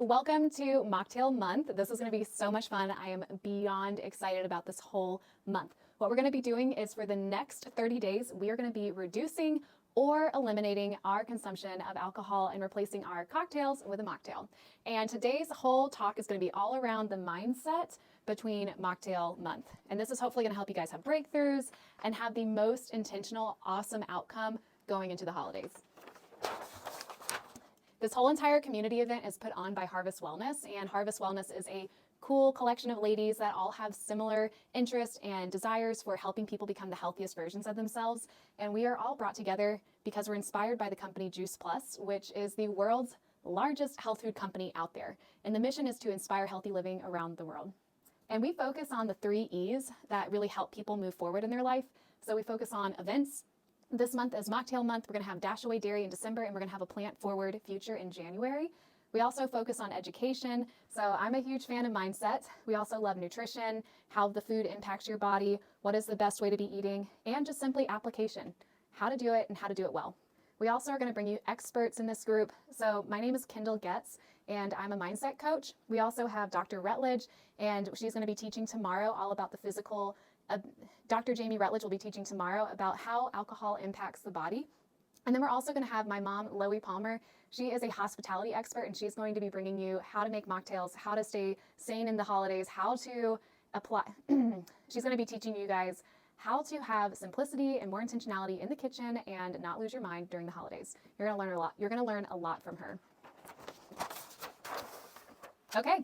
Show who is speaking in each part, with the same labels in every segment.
Speaker 1: Welcome to Mocktail Month. This is going to be so much fun. I am beyond excited about this whole month. What we're going to be doing is for the next 30 days, we are going to be reducing or eliminating our consumption of alcohol and replacing our cocktails with a mocktail. And today's whole talk is going to be all around the mindset between Mocktail Month. And this is hopefully going to help you guys have breakthroughs and have the most intentional, awesome outcome going into the holidays. This whole entire community event is put on by Harvest Wellness, and Harvest Wellness is a cool collection of ladies that all have similar interests and desires for helping people become the healthiest versions of themselves. And we are all brought together because we're inspired by the company Juice Plus, which is the world's largest health food company out there. And the mission is to inspire healthy living around the world. And we focus on the 3 E's that really help people move forward in their life. So we focus on events. This month is Mocktail Month. We're going to have Dash Away Dairy in December, and we're going to have a Plant Forward Future in January. We also focus on education. So I'm a huge fan of mindset. We also love nutrition, how the food impacts your body, what is the best way to be eating, and just simply application, how to do it and how to do it well. We also are going to bring you experts in this group. So my name is Kendall Getz, and I'm a mindset coach. We also have Dr. Rutledge, and she's going to be teaching tomorrow all about the physical. Dr. Jamie Rutledge will be teaching tomorrow about how alcohol impacts the body. And then we're also going to have my mom, Loie Palmer. She is a hospitality expert, and she's going to be bringing you how to make mocktails, how to stay sane in the holidays, how to apply. She's going to be teaching you guys how to have simplicity and more intentionality in the kitchen and not lose your mind during the holidays. You're going to learn a lot. You're going to learn a lot from her. Okay,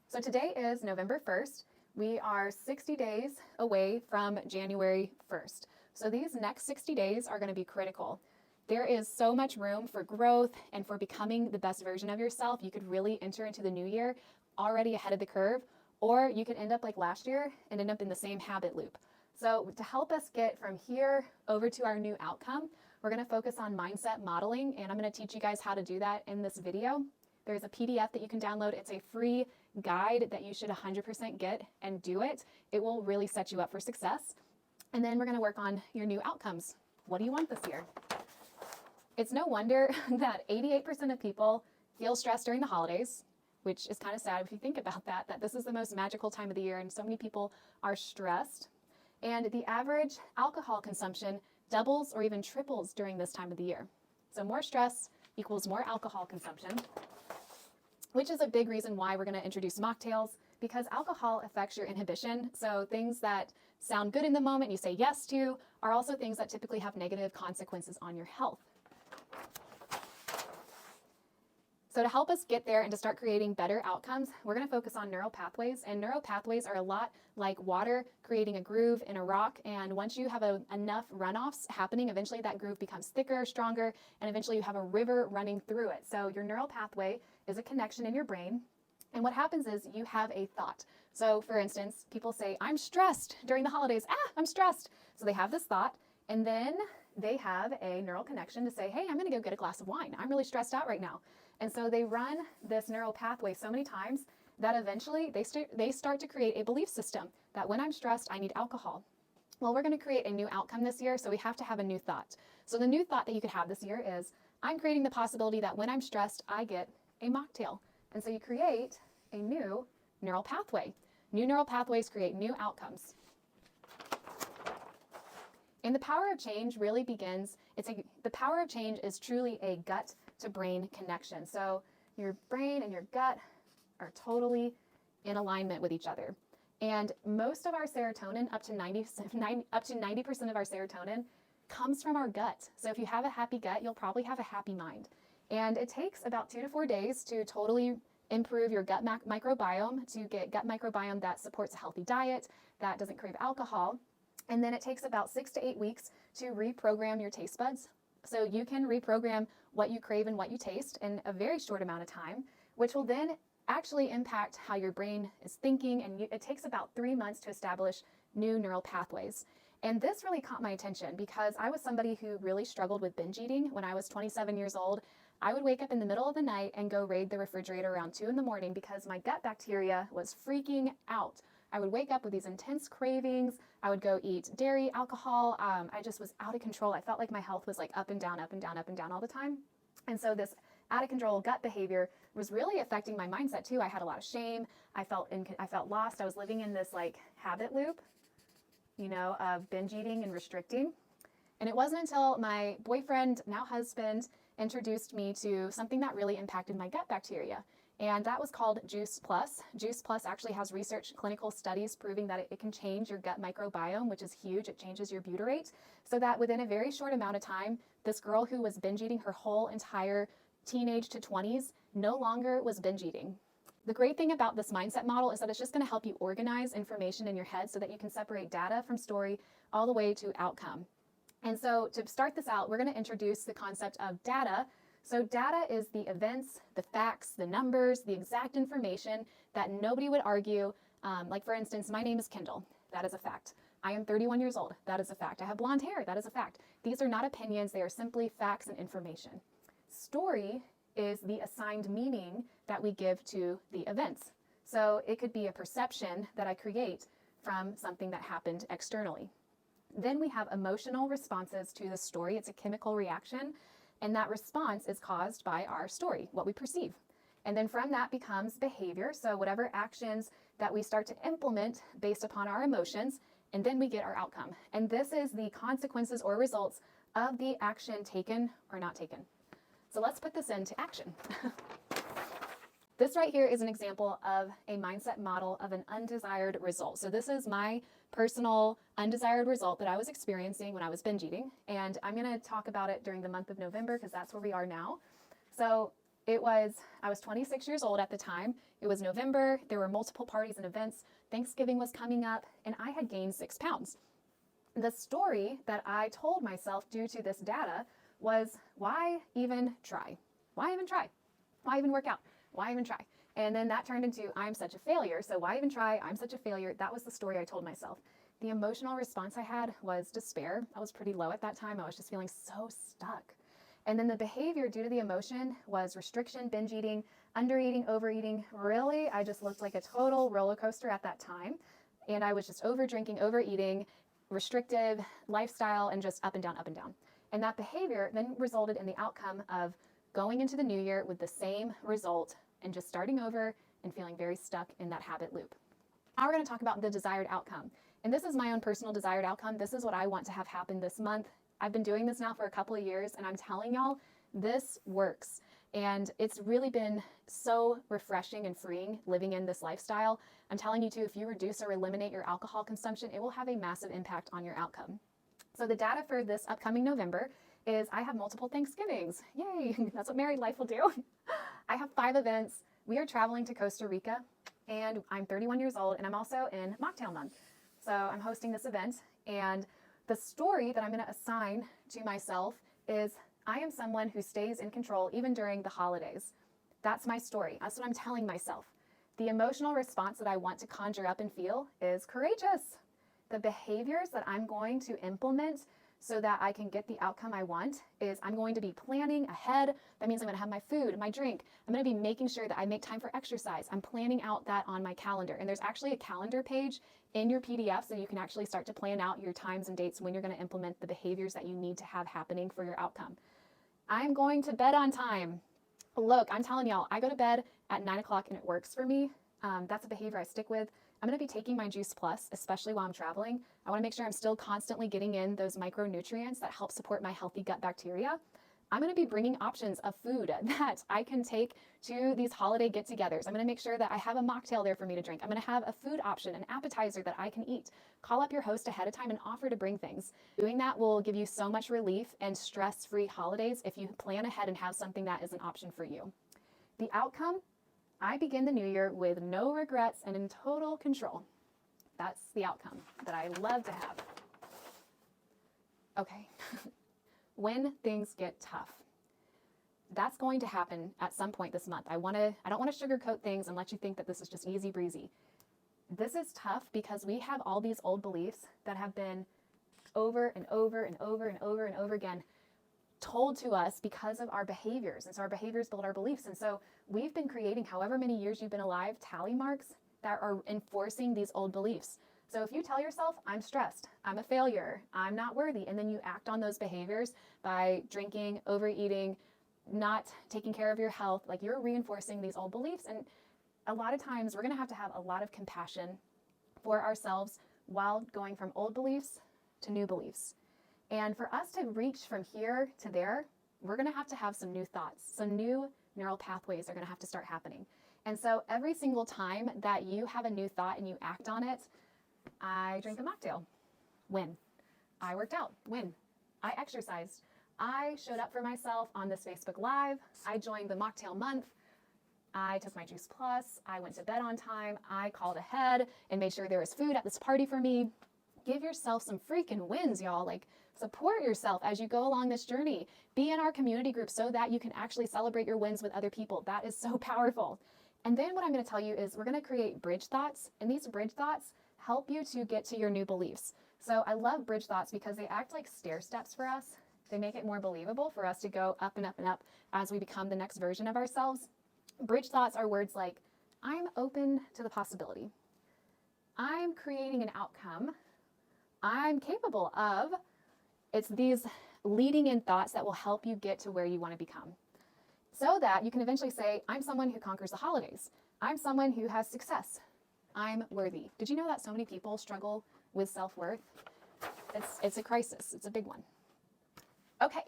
Speaker 1: so today is November 1st. We are 60 days away from January 1st. So these next 60 days are going to be critical. There is so much room for growth and for becoming the best version of yourself. You could really enter into the new year already ahead of the curve, or you could end up like last year and end up in the same habit loop. So to help us get from here over to our new outcome, we're going to focus on mindset modeling, and I'm going to teach you guys how to do that in this video. There's a PDF that you can download. It's a free guide that you should 100% get and do it. It will really set you up for success. And then we're going to work on your new outcomes. What do you want this year? It's no wonder that 88% of people feel stressed during the holidays, which is kind of sad if you think about that this is the most magical time of the year and so many people are stressed. And the average alcohol consumption doubles or even triples during this time of the year. So more stress equals more alcohol consumption, which is a big reason why we're going to introduce mocktails, because alcohol affects your inhibition. So things that sound good in the moment you say yes to are also things that typically have negative consequences on your health. So to help us get there and to start creating better outcomes, we're going to focus on neural pathways. And neural pathways are a lot like water creating a groove in a rock. And once you have enough runoffs happening, eventually that groove becomes thicker, stronger, and eventually you have a river running through it. So your neural pathway is a connection in your brain. And what happens is you have a thought. So for instance, people say, I'm stressed during the holidays. I'm stressed. So they have this thought, and then they have a neural connection to say, hey, I'm going to go get a glass of wine. I'm really stressed out right now. And so they run this neural pathway so many times that eventually they start to create a belief system that when I'm stressed, I need alcohol. Well, we're going to create a new outcome this year, so we have to have a new thought. So the new thought that you could have this year is, I'm creating the possibility that when I'm stressed, I get a mocktail. And so you create a new neural pathway. New neural pathways create new outcomes. And the power of change really begins, the power of change is truly a gut to brain connection. So your brain and your gut are totally in alignment with each other. And most of our serotonin, up to 90% of our serotonin, comes from our gut. So if you have a happy gut, you'll probably have a happy mind. And it takes about 2 to 4 days to totally improve your gut microbiome, to get gut microbiome that supports a healthy diet, that doesn't crave alcohol. And then it takes about 6 to 8 weeks to reprogram your taste buds. So you can reprogram what you crave and what you taste in a very short amount of time, which will then actually impact how your brain is thinking. And it takes about 3 months to establish new neural pathways. And this really caught my attention because I was somebody who really struggled with binge eating when I was 27 years old. I would wake up in the middle of the night and go raid the refrigerator around 2 in the morning because my gut bacteria was freaking out. I would wake up with these intense cravings. I would go eat dairy, alcohol. I just was out of control. I felt like my health was like up and down, up and down, up and down all the time. And so this out of control gut behavior was really affecting my mindset too. I had a lot of shame. I felt lost. I was living in this like habit loop, of binge eating and restricting. And it wasn't until my boyfriend, now husband, introduced me to something that really impacted my gut bacteria. And that was called Juice Plus. Juice Plus actually has research, clinical studies proving that it can change your gut microbiome, which is huge. It changes your butyrate, so that within a very short amount of time, this girl who was binge eating her whole entire teenage to 20s no longer was binge eating. The great thing about this mindset model is that it's just going to help you organize information in your head so that you can separate data from story all the way to outcome. And so to start this out, we're going to introduce the concept of data. So data is the events, the facts, the numbers, the exact information that nobody would argue. Like for instance, my name is Kendall. That is a fact. I am 31 years old. That is a fact. I have blonde hair. That is a fact. These are not opinions. They are simply facts and information. Story is the assigned meaning that we give to the events. So it could be a perception that I create from something that happened externally. Then we have emotional responses to the story. It's a chemical reaction, and that response is caused by our story, what we perceive. And then from that becomes behavior, so whatever actions that we start to implement based upon our emotions, and then we get our outcome. And this is the consequences or results of the action taken or not taken. So let's put this into action. This right here is an example of a mindset model of an undesired result. So this is my personal undesired result that I was experiencing when I was binge eating. And I'm going to talk about it during the month of November because that's where we are now. So I was 26 years old at the time. It was November. There were multiple parties and events. Thanksgiving was coming up and I had gained 6 pounds. The story that I told myself due to this data was, why even try? Why even try? Why even work out? Why even try? And then that turned into, I'm such a failure. So why even try? I'm such a failure. That was the story I told myself. The emotional response I had was despair. I was pretty low at that time. I was just feeling so stuck. And then the behavior due to the emotion was restriction, binge eating, undereating, overeating. Really, I just looked like a total roller coaster at that time. And I was just over drinking, overeating, restrictive lifestyle, and just up and down, up and down. And that behavior then resulted in the outcome of going into the new year with the same result and just starting over and feeling very stuck in that habit loop. Now we're going to talk about the desired outcome. And this is my own personal desired outcome. This is what I want to have happen this month. I've been doing this now for a couple of years, and I'm telling y'all, this works. And it's really been so refreshing and freeing living in this lifestyle. I'm telling you too, if you reduce or eliminate your alcohol consumption, it will have a massive impact on your outcome. So the data for this upcoming November is I have multiple Thanksgivings. Yay, that's what married life will do. I have 5 events. We are traveling to Costa Rica, and I'm 31 years old, and I'm also in Mocktail month. So I'm hosting this event, and the story that I'm going to assign to myself is I am someone who stays in control even during the holidays. That's my story. That's what I'm telling myself. The emotional response that I want to conjure up and feel is courageous. The behaviors that I'm going to implement so that I can get the outcome I want is I'm going to be planning ahead. That means I'm going to have my food, my drink. I'm going to be making sure that I make time for exercise. I'm planning out that on my calendar. And there's actually a calendar page in your PDF so you can actually start to plan out your times and dates when you're going to implement the behaviors that you need to have happening for your outcome. I'm going to bed on time. Look, I'm telling y'all, I go to bed at 9 o'clock and it works for me. That's a behavior I stick with. I'm going to be taking my Juice Plus, especially while I'm traveling. I want to make sure I'm still constantly getting in those micronutrients that help support my healthy gut bacteria. I'm going to be bringing options of food that I can take to these holiday get-togethers. I'm going to make sure that I have a mocktail there for me to drink. I'm going to have a food option, an appetizer that I can eat. Call up your host ahead of time and offer to bring things. Doing that will give you so much relief and stress-free holidays if you plan ahead and have something that is an option for you. The outcome, I begin the new year with no regrets and in total control. That's the outcome that I love to have. Okay. When things get tough, that's going to happen at some point this month. I don't want to sugarcoat things and let you think that this is just easy breezy. This is tough because we have all these old beliefs that have been over and over and over and over and over again told to us because of our behaviors. And so our behaviors build our beliefs. And so we've been creating, however many years you've been alive, tally marks that are enforcing these old beliefs. So if you tell yourself, I'm stressed, I'm a failure, I'm not worthy, and then you act on those behaviors by drinking, overeating, not taking care of your health, like you're reinforcing these old beliefs. And a lot of times we're going to have a lot of compassion for ourselves while going from old beliefs to new beliefs. And for us to reach from here to there, we're going to have some new thoughts. Some new neural pathways are going to have to start happening. And so every single time that you have a new thought and you act on it, I drank a mocktail, win. I worked out, win. I exercised. I showed up for myself on this Facebook Live. I joined the Mocktail month. I took my Juice Plus. I went to bed on time. I called ahead and made sure there was food at this party for me. Give yourself some freaking wins, y'all. Like, support yourself as you go along this journey. Be in our community group so that you can actually celebrate your wins with other people. That is so powerful. And then what I'm going to tell you is we're going to create bridge thoughts, and these bridge thoughts help you to get to your new beliefs. So I love bridge thoughts because they act like stair steps for us. They make it more believable for us to go up and up and up as we become the next version of ourselves. Bridge thoughts are words like, I'm open to the possibility. I'm creating an outcome. I'm capable of. It's these leading in thoughts that will help you get to where you want to become, so that you can eventually say, I'm someone who conquers the holidays. I'm someone who has success. I'm worthy. Did you know that so many people struggle with self-worth? It's a crisis. It's a big one. Okay.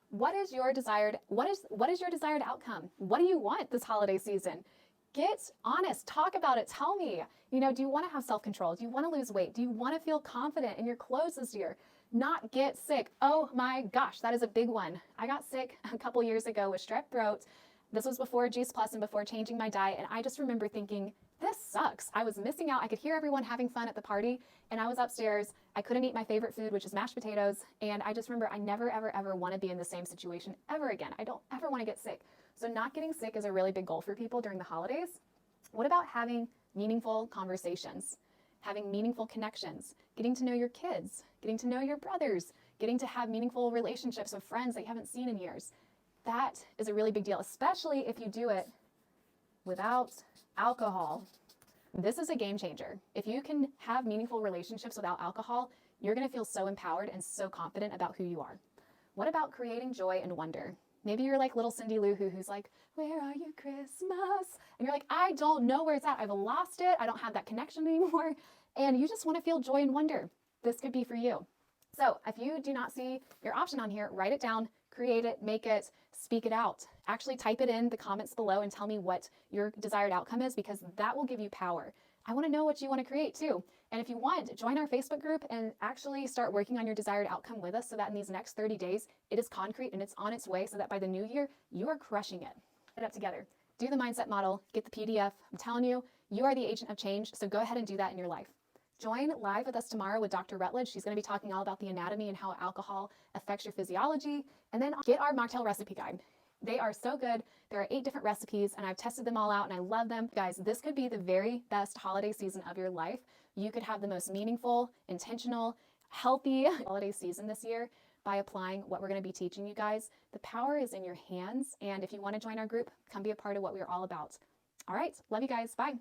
Speaker 1: What is your desired outcome? What do you want this holiday season? Get honest. Talk about it. Tell me. Do you want to have self-control? Do you want to lose weight? Do you want to feel confident in your clothes this year? Not get sick. Oh my gosh, that is a big one. I got sick a couple years ago with strep throat. This was before Juice Plus and before changing my diet. And I just remember thinking, this sucks. I was missing out. I could hear everyone having fun at the party, and I was upstairs. I couldn't eat my favorite food, which is mashed potatoes. And I just remember I never, ever, ever want to be in the same situation ever again. I don't ever want to get sick. So not getting sick is a really big goal for people during the holidays. What about having meaningful conversations, having meaningful connections, getting to know your kids, getting to know your brothers, getting to have meaningful relationships with friends that you haven't seen in years? That is a really big deal, especially if you do it without alcohol. This is a game changer. If you can have meaningful relationships without alcohol, you're going to feel so empowered and so confident about who you are. What about creating joy and wonder? Maybe you're like little Cindy Lou Who, who's like, where are you, Christmas? And you're like, I don't know where it's at. I've lost it. I don't have that connection anymore. And you just want to feel joy and wonder. This could be for you. So if you do not see your option on here, write it down, create it, make it, speak it out. Actually type it in the comments below and tell me what your desired outcome is, because that will give you power. I want to know what you want to create too. And if you want, join our Facebook group and actually start working on your desired outcome with us, so that in these next 30 days, it is concrete and it's on its way, so that by the new year, you are crushing it. Get it up together. Do the mindset model, get the PDF. I'm telling you, you are the agent of change. So go ahead and do that in your life. Join live with us tomorrow with Dr. Rutledge. She's going to be talking all about the anatomy and how alcohol affects your physiology. And then get our mocktail recipe guide. They are so good. There are 8 different recipes, and I've tested them all out and I love them. Guys, this could be the very best holiday season of your life. You could have the most meaningful, intentional, healthy holiday season this year by applying what we're going to be teaching you guys. The power is in your hands. And if you want to join our group, come be a part of what we're all about. All right. Love you guys. Bye.